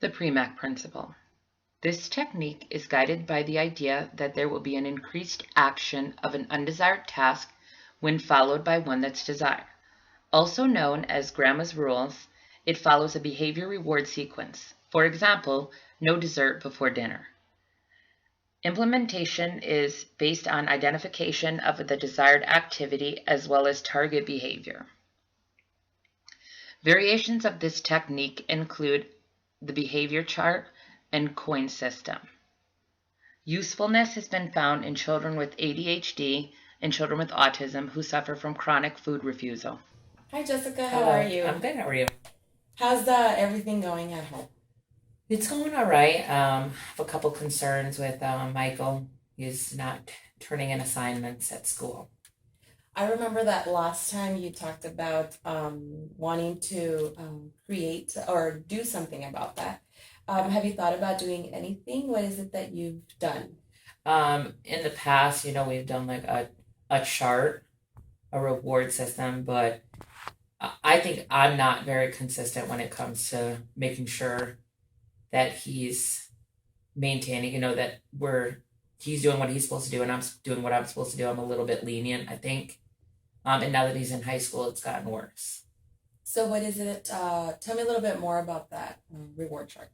The Premack principle. This technique is guided by the idea that there will be an increased action of an undesired task when followed by one that's desired. Also known as Grandma's rules, it follows a behavior reward sequence. For example, no dessert before dinner. Implementation is based on identification of the desired activity as well as target behavior. Variations of this technique include the behavior chart and coin system. Usefulness has been found in children with ADHD and children with autism who suffer from chronic food refusal. Hi Jessica, how are Hello, you? I'm good. How are you? How's everything going at home? It's going all right. Have a couple concerns with Michael. He's not turning in assignments at school. I remember that last time you talked about wanting to create or do something about that. Have you thought about doing anything? What is it that you've done? In the past, we've done like a chart, a reward system, but I think I'm not very consistent when it comes to making sure that he's maintaining, that he's doing what he's supposed to do and I'm doing what I'm supposed to do. I'm a little bit lenient, I think. And now that he's in high school, it's gotten worse. So what is it? Tell me a little bit more about that reward chart.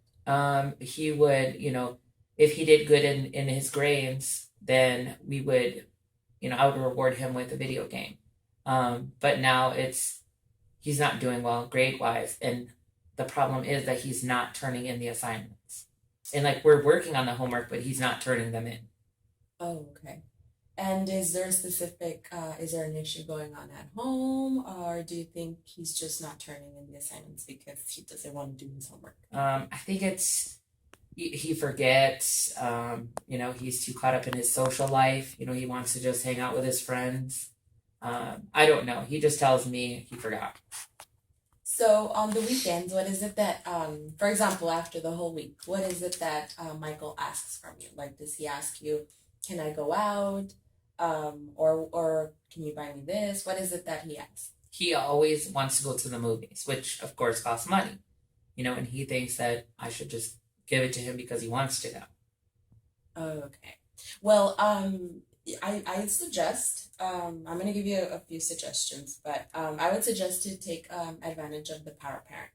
He would, if he did good in his grades, then we would, I would reward him with a video game. But now he's not doing well grade wise. And the problem is that he's not turning in the assignments. And like we're working on the homework, but he's not turning them in. Oh, okay. And is there is there an issue going on at home, or do you think he's just not turning in the assignments because he doesn't want to do his homework? I think he forgets. He's too caught up in his social life. He wants to just hang out with his friends. I don't know. He just tells me he forgot. So on the weekends, what is it that, for example, after the whole week, what is it that Michael asks from you? Like, does he ask you, "Can I go out?" Or "Can you buy me this?" What is it that he asks? He always wants to go to the movies, which of course costs money. And he thinks that I should just give it to him because he wants to go. Oh, okay. Well, I suggest, I'm going to give you a few suggestions, but I would suggest to take advantage of the Power Parent.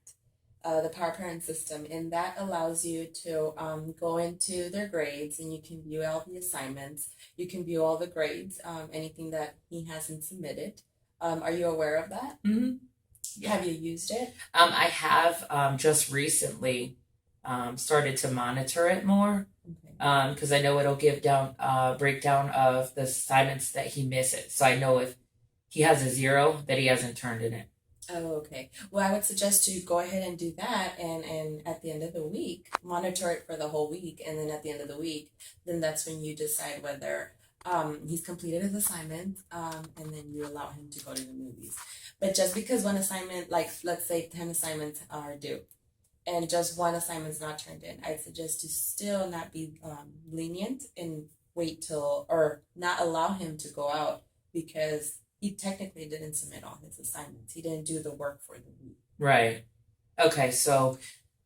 The Power Parent system, and that allows you to go into their grades and you can view all the assignments. You can view all the grades, anything that he hasn't submitted. Are you aware of that? Mm-hmm. Yeah. Have you used it? I have just recently started to monitor it more because I know it'll give down breakdown of the assignments that he misses. So I know if he has a 0 that he hasn't turned in it. Oh, okay. Well, I would suggest you go ahead and do that, and at the end of the week, monitor it for the whole week, and then at the end of the week, then that's when you decide whether he's completed his assignment, and then you allow him to go to the movies. But just because one assignment, like let's say 10 assignments are due, and just one assignment's not turned in, I'd suggest to still not be lenient and wait till, or not allow him to go out because he technically didn't submit all his assignments. He didn't do the work for the week. Right. Okay, so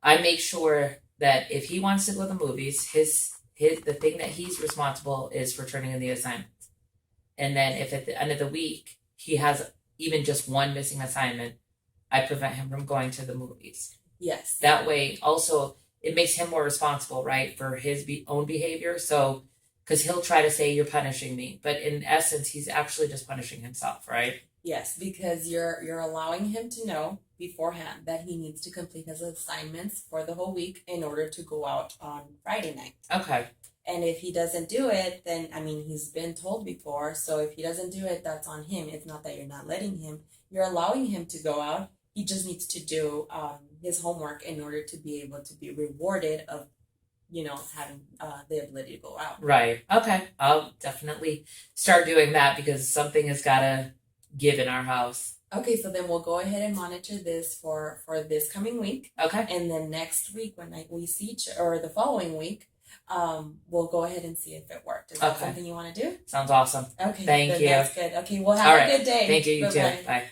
I make sure that if he wants to go to the movies, the thing that he's responsible is for turning in the assignments. And then if at the end of the week he has even just one missing assignment, I prevent him from going to the movies. Yes. That way, also, it makes him more responsible, right, for his own behavior. So, because he'll try to say you're punishing me, but in essence, he's actually just punishing himself, right? Yes, because you're allowing him to know beforehand that he needs to complete his assignments for the whole week in order to go out on Friday night. Okay. And if he doesn't do it, then I mean he's been told before. So if he doesn't do it, that's on him. It's not that you're not letting him. You're allowing him to go out. He just needs to do his homework in order to be able to be rewarded of having the ability to go out. Right. Okay. I'll definitely start doing that because something has got to give in our house. Okay, so then we'll go ahead and monitor this for this coming week. Okay. And then next week when we see or the following week, we'll go ahead and see if it worked. Is that something you want to do? Sounds awesome. Okay. Thank you. That's good. Okay, well have a good day. Thank you. You Bye-bye. too. Bye.